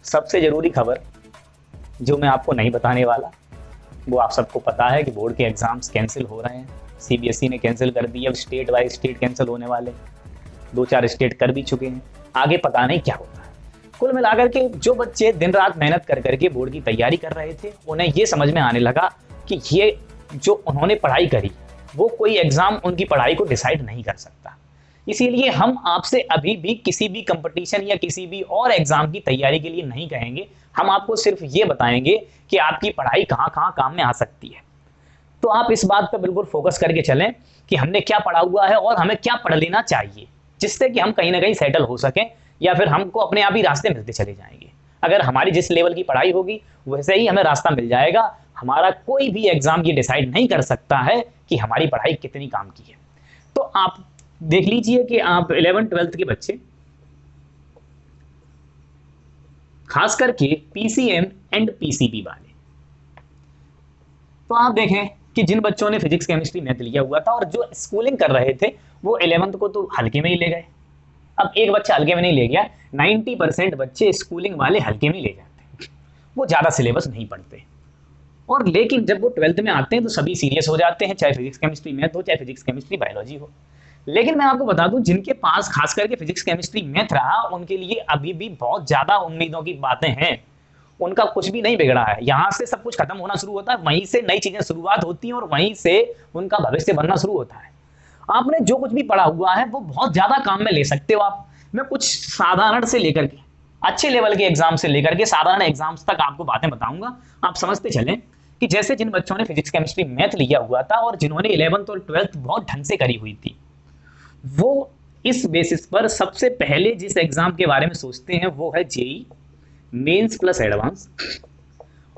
सबसे ज़रूरी खबर जो मैं आपको नहीं बताने वाला, वो आप सबको पता है कि बोर्ड के एग्ज़ाम्स कैंसिल हो रहे हैं। सीबीएसई ने कैंसिल कर दिया, अब स्टेट बाय स्टेट कैंसिल होने वाले, 2-4 स्टेट कर भी चुके हैं, आगे पता नहीं क्या होता है। कुल मिलाकर के जो बच्चे दिन रात मेहनत कर करके बोर्ड की तैयारी कर रहे थे, उन्हें ये समझ में आने लगा कि ये जो उन्होंने पढ़ाई करी वो कोई एग्ज़ाम उनकी पढ़ाई को डिसाइड नहीं कर सकता। इसीलिए हम आपसे अभी भी किसी भी कंपटीशन या किसी भी और एग्जाम की तैयारी के लिए नहीं कहेंगे। हम आपको सिर्फ ये बताएंगे कि आपकी पढ़ाई कहाँ कहाँ काम में आ सकती है। तो आप इस बात पर बिल्कुल फोकस करके चलें कि हमने क्या पढ़ा हुआ है और हमें क्या पढ़ लेना चाहिए, जिससे कि हम कहीं ना कहीं सेटल हो सकें या फिर हमको अपने आप ही रास्ते मिलते चले जाएंगे। अगर हमारी जिस लेवल की पढ़ाई होगी वैसे ही हमें रास्ता मिल जाएगा। हमारा कोई भी एग्जाम ये डिसाइड नहीं कर सकता है कि हमारी पढ़ाई कितनी काम की है। तो आप देख लीजिए कि आप 11th-12th के बच्चे, खास करके पीसीएम एंड पीसीबी वाले, तो आप देखें कि जिन बच्चों ने फिजिक्स केमिस्ट्री मैथ लिया हुआ था और जो स्कूलिंग कर रहे थे वो 11th को तो हल्के में ही ले गए। अब एक बच्चा हल्के में नहीं ले गया, 90% बच्चे स्कूलिंग वाले हल्के में ही ले जाते हैं, वो ज़्यादा सिलेबस नहीं पढ़ते। और लेकिन जब वो 12th में आते हैं तो सभी सीरियस हो जाते हैं, चाहे फिजिक्स केमिस्ट्री मैथ हो, चाहे फिजिक्स केमिस्ट्री बायोलॉजी हो। लेकिन मैं आपको बता दूं, जिनके पास खास करके फिजिक्स केमिस्ट्री मैथ रहा, उनके लिए अभी भी बहुत ज़्यादा उम्मीदों की बातें हैं। उनका कुछ भी नहीं बिगड़ा है, यहाँ से सब कुछ खत्म होना शुरू होता है, वहीं से नई चीज़ें शुरुआत होती हैं और वहीं से उनका भविष्य बनना शुरू होता है। आपने जो कुछ भी पढ़ा हुआ है वो बहुत ज़्यादा काम में ले सकते हो आप। मैं कुछ साधारण से लेकर के अच्छे लेवल के एग्जाम से लेकर के साधारण एग्जाम्स तक आपको बातें बताऊंगा। आप समझते चलें कि जैसे जिन बच्चों ने फिजिक्स केमिस्ट्री मैथ लिया हुआ था और जिन्होंने 11th और 12th बहुत ढंग से करी हुई थी, वो इस बेसिस पर सबसे पहले जिस एग्जाम के बारे में सोचते हैं वो है जेई मेंस प्लस एडवांस।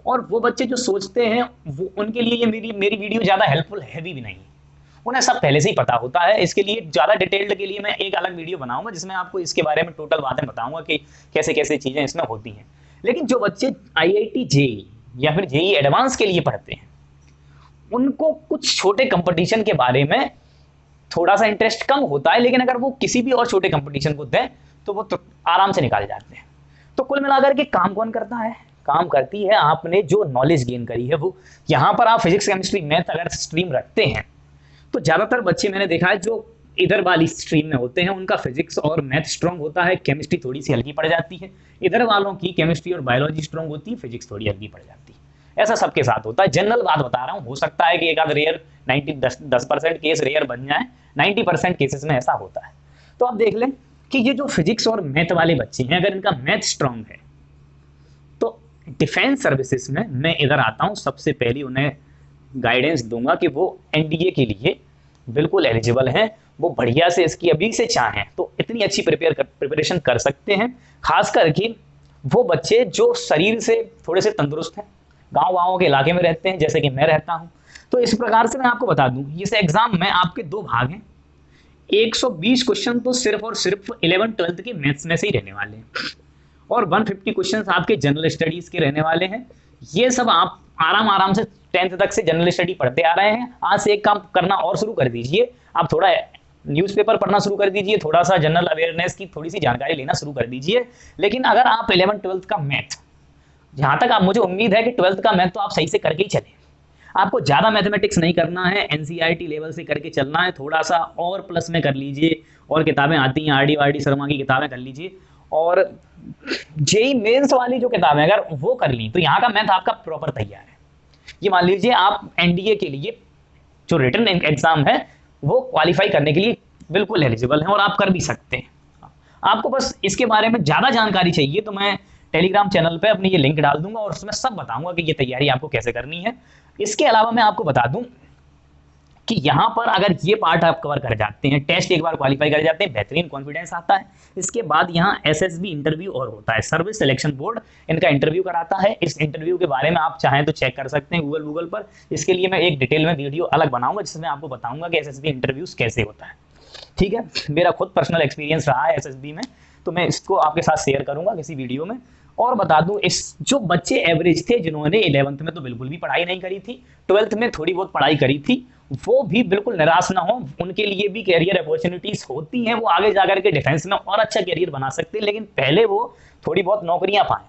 और वो बच्चे जो सोचते हैं वो, उनके लिए ये मेरी वीडियो ज़्यादा हेल्पफुल है भी नहीं, उन्हें सब पहले से ही पता होता है। इसके लिए ज़्यादा डिटेल्ड के लिए मैं एक अलग वीडियो बनाऊंगा जिसमें आपको इसके बारे में टोटल बातें बताऊंगा कि कैसे कैसे चीज़ें इसमें होती हैं। लेकिन जो बच्चे आईआईटी जेई या फिर जेई एडवांस के लिए पढ़ते हैं, उनको कुछ छोटे कंपटीशन के बारे में थोड़ा सा इंटरेस्ट कम होता है, लेकिन अगर वो किसी भी और छोटे कंपटीशन को दें तो वो तो आराम से निकाल जाते हैं। तो कुल मिलाकर के काम कौन करता है? काम करती है आपने जो नॉलेज गेन करी है वो। यहाँ पर आप फिजिक्स केमिस्ट्री मैथ अगर स्ट्रीम रखते हैं तो ज़्यादातर बच्चे मैंने देखा है जो इधर वाली स्ट्रीम में होते हैं उनका फिजिक्स और मैथ स्ट्रॉन्ग होता है, केमिस्ट्री थोड़ी सी हल्की पड़ जाती है। इधर वालों की केमिस्ट्री और बायोलॉजी स्ट्रॉन्ग होती है, फिजिक्स थोड़ी हल्की पड़ जाती है। ऐसा सबके साथ होता है, जनरल बात बता रहा हूँ। हो सकता है कि एक आध रेयर 10% केस रेयर बन जाए, 90% केसेस में ऐसा होता है। तो आप देख लें कि ये जो फिजिक्स और मैथ वाले बच्चे हैं, अगर इनका मैथ स्ट्रॉन्ग है तो डिफेंस सर्विसेज में मैं इधर आता हूँ, सबसे पहले उन्हें गाइडेंस दूंगा कि वो एनडीए के लिए बिल्कुल एलिजिबल हैं। वो बढ़िया से इसकी अभी से चाहें तो इतनी अच्छी प्रिपरेशन कर सकते हैं। खास करके वो बच्चे जो शरीर से थोड़े से तंदुरुस्त हैं, गाँव के इलाके में रहते हैं जैसे कि मैं रहता हूँ। तो इस प्रकार से मैं आपको बता दूं, इस एग्जाम में आपके 2 भाग हैं। 120 क्वेश्चन तो सिर्फ और सिर्फ 11th-12th के मैथ्स में से ही रहने वाले हैं और 150 क्वेश्चन आपके जनरल स्टडीज के रहने वाले हैं। ये सब आप आराम से 10th तक से जनरल स्टडी पढ़ते आ रहे हैं। आज से एक काम करना और शुरू कर दीजिए, आप थोड़ा न्यूज़पेपर पढ़ना शुरू कर दीजिए, थोड़ा सा जनरल अवेयरनेस की थोड़ी सी जानकारी लेना शुरू कर दीजिए। लेकिन अगर आप 11th-12th का मैथ, जहाँ तक आप, मुझे उम्मीद है कि 12th का मैथ तो आप सही से करके ही चले, आपको ज़्यादा मैथमेटिक्स नहीं करना है, एनसीईआरटी लेवल से करके चलना है, थोड़ा सा और प्लस में कर लीजिए। और किताबें आती हैं, आरडी शर्मा की किताबें कर लीजिए, और जेई मेंस वाली जो किताबें अगर वो कर ली तो यहाँ का मैथ आपका प्रॉपर तैयार है। ये मान लीजिए आप एनडीए के लिए जो रिटन एग्जाम है वो क्वालिफाई करने के लिए बिल्कुल एलिजिबल हैं और आप कर भी सकते हैं। आपको बस इसके बारे में ज़्यादा जानकारी चाहिए तो मैं टेलीग्राम चैनल पे अपनी ये लिंक डाल दूंगा और उसमें सब बताऊंगा कि ये तैयारी आपको कैसे करनी है। इसके अलावा मैं आपको बता दूं कि यहाँ पर अगर ये पार्ट आप कवर कर जाते हैं, टेस्ट एक बार क्वालिफाई कर जाते हैं, बेहतरीन कॉन्फिडेंस आता है। इसके बाद यहाँ एसएसबी इंटरव्यू और होता है, सर्विस सिलेक्शन बोर्ड इनका इंटरव्यू कराता है। इस इंटरव्यू के बारे में आप चाहें तो चेक कर सकते हैं गूगल पर। इसके लिए मैं एक डिटेल में वीडियो अलग बनाऊंगा जिसमें आपको बताऊंगा कि एसएसबी इंटरव्यूज कैसे होता है। ठीक है, मेरा खुद पर्सनल एक्सपीरियंस रहा है एसएसबी में, तो मैं इसको आपके साथ शेयर करूंगा किसी वीडियो में। और बता दूं, इस जो बच्चे एवरेज थे जिन्होंने 11th में तो बिल्कुल भी पढ़ाई नहीं करी थी, 12th में थोड़ी बहुत पढ़ाई करी थी, वो भी बिल्कुल निराश ना हो। उनके लिए भी कैरियर अपॉर्चुनिटीज होती हैं, वो आगे जाकर के डिफेंस में और अच्छा कैरियर बना सकते हैं, लेकिन पहले वो थोड़ी बहुत नौकरियां पाएं।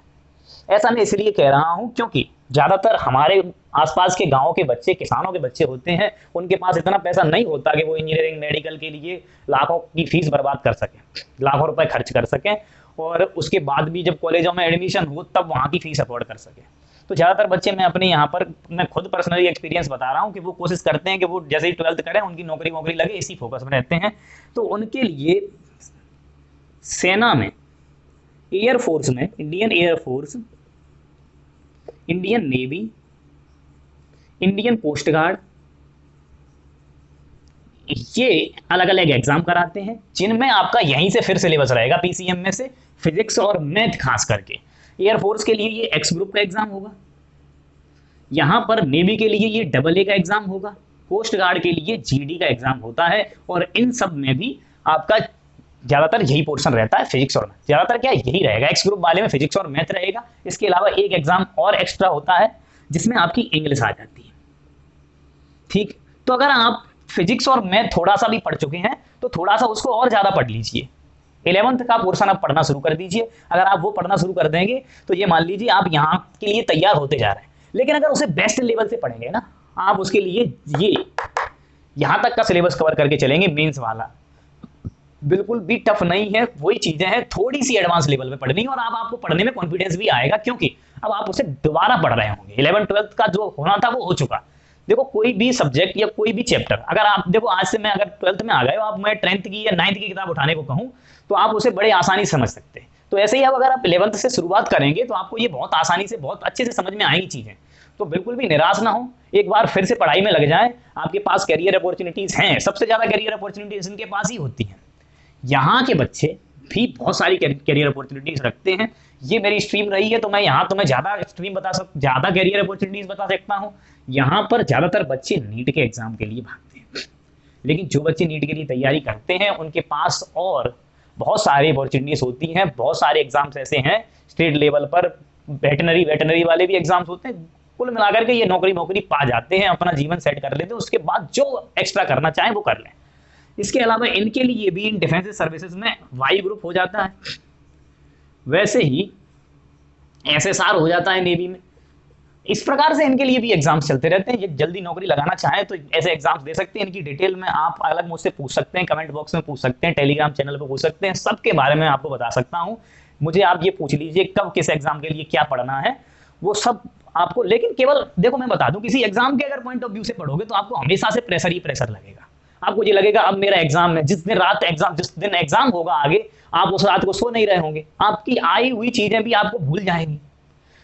ऐसा मैं इसलिए कह रहा हूं क्योंकि ज़्यादातर हमारे आसपास के गांव के बच्चे, किसानों के बच्चे होते हैं, उनके पास इतना पैसा नहीं होता कि वो इंजीनियरिंग मेडिकल के लिए लाखों की फीस बर्बाद कर सकें, लाखों रुपए खर्च कर सकें, और उसके बाद भी जब कॉलेजों में एडमिशन हो तब वहाँ की फीस अफोर्ड कर सकें। तो ज़्यादातर बच्चे, मैं अपने यहाँ पर, मैं खुद पर्सनली एक्सपीरियंस बता रहा हूँ कि वो कोशिश करते हैं कि वो जैसे ही 12th करें उनकी नौकरी वोकरी लगे, इसी फोकस में रहते हैं। तो उनके लिए सेना में, एयरफोर्स में, Indian air force, Indian navy, Indian coast guard, ये अलग अलग एग्जाम कराते हैं जिनमें आपका यहीं से फिर सिलेबस रहेगा पीसीएम में से फिजिक्स और मैथ खास करके। एयरफोर्स के लिए ये एक्स ग्रुप का एग्जाम होगा, यहां पर नेवी के लिए ये AA का एग्जाम होगा, कोस्ट गार्ड के लिए GD का एग्जाम होता है, और इन सब में भी आपका ज़्यादातर यही पोर्शन रहता है, फिजिक्स और मैथ। ज़्यादातर क्या यही रहेगा, एक्स ग्रुप वाले में फिजिक्स और मैथ रहेगा। इसके अलावा एक एग्जाम और एक्स्ट्रा होता है जिसमें आपकी इंग्लिश आ जाती है। ठीक, तो अगर आप फिजिक्स और मैथ थोड़ा सा भी पढ़ चुके हैं तो थोड़ा सा उसको और ज़्यादा पढ़ लीजिए। 11th का पोर्शन आप पढ़ना शुरू कर दीजिए। अगर आप वो पढ़ना शुरू कर देंगे तो ये मान लीजिए आप यहाँ के लिए तैयार होते जा रहे हैं। लेकिन अगर उसे बेस्ट लेवल से पढ़ेंगे ना आप, उसके लिए ये यहाँ तक का सिलेबस कवर करके चलेंगे, मेंस वाला बिल्कुल भी टफ नहीं है। वही चीजें हैं, थोड़ी सी एडवांस लेवल पे पढ़नी है, और आपको पढ़ने में कॉन्फिडेंस भी आएगा क्योंकि अब आप उसे दोबारा पढ़ रहे होंगे। 11th 12th का जो होना था वो हो चुका। देखो कोई भी सब्जेक्ट या कोई भी चैप्टर, अगर आप देखो आज से मैं अगर 12th में आ गए, आप मैं 10th की या 9th की किताब उठाने को कहूँ तो आप उसे बड़े आसानी से समझ सकते हैं। तो ऐसे ही अब अगर आप 11th से शुरुआत करेंगे तो आपको ये बहुत आसानी से, बहुत अच्छे से समझ में आएंगी चीजें। तो बिल्कुल भी निराश ना हो, एक बार फिर से पढ़ाई में लग जाए। आपके पास करियर अपॉर्चुनिटीज हैं, सबसे ज्यादा करियर अपॉर्चुनिटीज इनके पास ही होती हैं। यहाँ के बच्चे भी बहुत सारी करियर अपॉर्चुनिटीज रखते हैं। ये मेरी स्ट्रीम रही है तो मैं यहाँ तुम्हें ज्यादा स्ट्रीम बता सकता, ज्यादा करियर अपॉर्चुनिटीज बता सकता हूँ। यहाँ पर ज्यादातर बच्चे नीट के एग्जाम के लिए भागते हैं, लेकिन जो बच्चे नीट के लिए तैयारी करते हैं उनके पास और बहुत सारी अपॉर्चुनिटीज होती हैं। बहुत सारे एग्जाम्स ऐसे हैं स्टेट लेवल पर, वेटनरी वाले भी एग्जाम्स होते हैं। कुल मिलाकर के ये नौकरी पा जाते हैं, अपना जीवन सेट कर लेते हैं, उसके बाद जो एक्स्ट्रा करना चाहें वो कर लें। इसके अलावा इनके लिए भी इन डिफेंस सर्विसेज में वाई ग्रुप हो जाता है, वैसे ही SSR हो जाता है नेवी में। इस प्रकार से इनके लिए भी एग्जाम्स चलते रहते हैं। ये जल्दी नौकरी लगाना चाहें तो ऐसे एग्जाम्स दे सकते हैं। इनकी डिटेल में आप अलग मुझसे पूछ सकते हैं, कमेंट बॉक्स में पूछ सकते हैं, टेलीग्राम चैनल पर पूछ सकते हैं, सबके बारे में आपको बता सकता हूँ। मुझे आप ये पूछ लीजिए कब किस एग्जाम के लिए क्या पढ़ना है, वो सब आपको। लेकिन केवल देखो मैं बता दूं, किसी एग्जाम के अगर पॉइंट ऑफ व्यू से पढ़ोगे तो आपको हमेशा से प्रेशर ही प्रेशर लगेगा। आपको ये लगेगा अब मेरा एग्जाम है, जिस दिन एग्जाम होगा आगे, आप उस रात को सो नहीं रहे होंगे, आपकी आई हुई चीजें भी आपको भूल जाएंगी।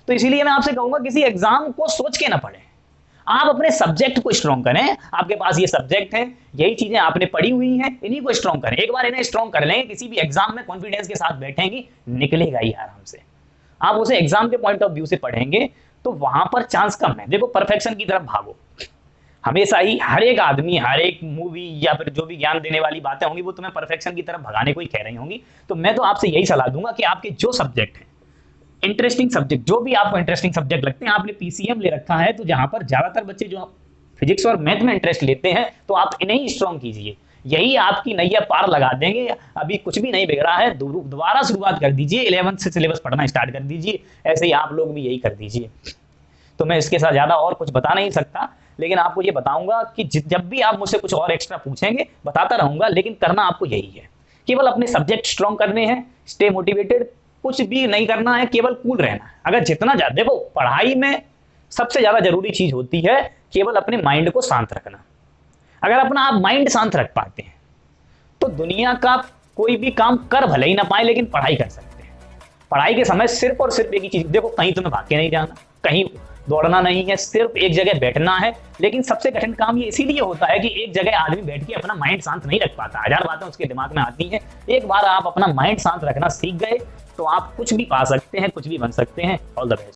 तो इसीलिए मैं आपसे कहूंगा किसी एग्जाम को सोच के ना पढ़ें, आप अपने सब्जेक्ट को स्ट्रॉन्ग करें। आपके पास ये सब्जेक्ट है, यही चीजें आपने पढ़ी हुई हैं, इन्हीं को स्ट्रॉन्ग करें। एक बार इन्हें स्ट्रॉन्ग कर लेंगे, किसी भी एग्जाम में कॉन्फिडेंस के साथ बैठेंगी, निकलेगा ही आराम से। आप उसे एग्जाम के पॉइंट ऑफ व्यू से पढ़ेंगे तो वहां पर चांस कम है। देखो परफेक्शन की तरफ भागो हमेशा ही। हर एक आदमी, हर एक मूवी या फिर जो भी ज्ञान देने वाली बातें होंगी वो तुम्हें परफेक्शन की तरफ भगाने को ही कह रही होंगी। तो मैं तो आपसे यही सलाह दूंगा कि आपके जो सब्जेक्ट है, इंटरेस्टिंग सब्जेक्ट, जो भी आपको इंटरेस्टिंग सब्जेक्ट लगते हैं, आपने पीसीएम ले रखा है तो जहां पर ज्यादातर बच्चे जो फिजिक्स और मैथ में इंटरेस्ट लेते हैं तो आप इन्हें ही स्ट्रॉन्ग कीजिए। यही आपकी नैया पार लगा देंगे। अभी कुछ भी नहीं बिगड़ा है, दोबारा शुरुआत कर दीजिए, 11th से सिलेबस पढ़ना स्टार्ट कर दीजिए। ऐसे ही आप लोग भी यही कर दीजिए। तो मैं इसके साथ ज्यादा और कुछ बता नहीं सकता, लेकिन आपको ये बताऊंगा कि जब भी आप मुझसे कुछ और एक्स्ट्रा पूछेंगे बताता रहूंगा, लेकिन करना आपको यही है। केवल अपने सब्जेक्ट स्ट्रॉन्ग करने हैं, स्टे मोटिवेटेड, कुछ भी नहीं करना है, केवल कूल रहना है। अगर जितना ज्यादा, देखो पढ़ाई में सबसे ज्यादा जरूरी चीज होती है केवल अपने माइंड को शांत रखना। अगर अपना आप माइंड शांत रख पाते हैं तो दुनिया का कोई भी काम कर भले ही ना पाए, लेकिन पढ़ाई कर सकते हैं। पढ़ाई के समय सिर्फ और सिर्फ एक ही चीज, देखो कहीं तुम्हें भाग के नहीं जाना, कहीं दौड़ना नहीं है, सिर्फ एक जगह बैठना है। लेकिन सबसे कठिन काम ये इसीलिए होता है कि एक जगह आदमी बैठ के अपना माइंड शांत नहीं रख पाता, हजार बातें उसके दिमाग में आती हैं। एक बार आप अपना माइंड शांत रखना सीख गए तो आप कुछ भी पा सकते हैं, कुछ भी बन सकते हैं। All the best.